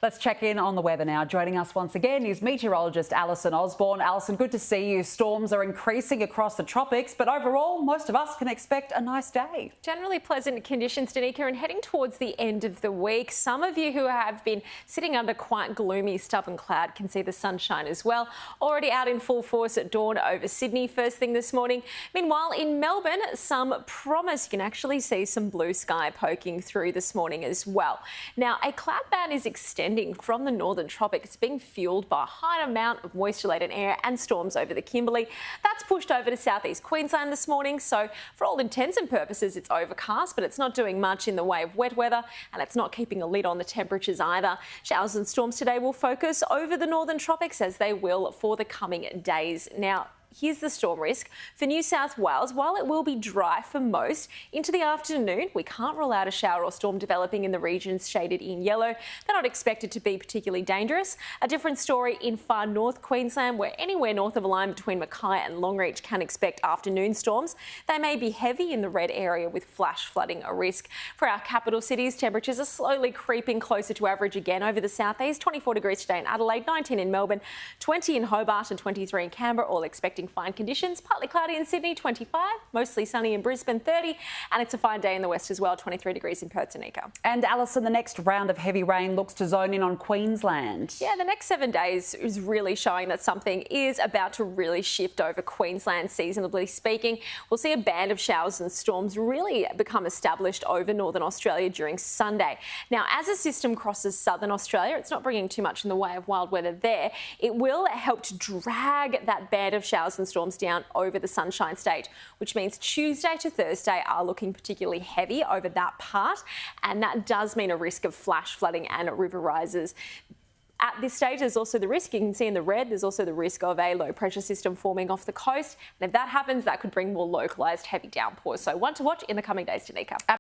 Let's check in on the weather now. Joining us once again is meteorologist Alison Osborne. Alison, good to see you. Storms are increasing across the tropics, but overall, most of us can expect a nice day. Generally pleasant conditions, Danica, and heading towards the end of the week. Some of you who have been sitting under quite gloomy, stubborn cloud can see the sunshine as well. Already out in full force at dawn over Sydney first thing this morning. Meanwhile, in Melbourne, some promise you can actually see some blue sky poking through this morning as well. Now, a cloud band is extending from the northern tropics. It's being fuelled by a high amount of moisture-laden air and storms over the Kimberley. That's pushed over to southeast Queensland this morning, so for all intents and purposes it's overcast, but it's not doing much in the way of wet weather, and it's not keeping a lid on the temperatures either. Showers and storms today will focus over the northern tropics, as they will for the coming days. Now, here's the storm risk for New South Wales. While it will be dry for most, into the afternoon, we can't rule out a shower or storm developing in the regions shaded in yellow. They're not expected to be particularly dangerous. A different story in Far North Queensland, where anywhere north of a line between Mackay and Longreach can expect afternoon storms. They may be heavy in the red area with flash flooding a risk. For our capital cities, temperatures are slowly creeping closer to average again over the southeast. 24 degrees today in Adelaide, 19 in Melbourne, 20 in Hobart and 23 in Canberra, all expecting fine conditions. Partly cloudy in Sydney, 25, mostly sunny in Brisbane, 30, and it's a fine day in the west as well, 23 degrees in Perth, Danica. And Alison, the next round of heavy rain looks to zone in on Queensland. Yeah, the next 7 days is really showing that something is about to really shift over Queensland, seasonably speaking. We'll see a band of showers and storms really become established over northern Australia during Sunday. Now, as a system crosses southern Australia, it's not bringing too much in the way of wild weather there. It will help to drag that band of showers and storms down over the Sunshine State, which means Tuesday to Thursday are looking particularly heavy over that part, and that does mean a risk of flash flooding and river rises. At this stage, there's also the risk, you can see in the red, there's also the risk of a low pressure system forming off the coast, and if that happens, that could bring more localised heavy downpours. So one to watch in the coming days, Danica.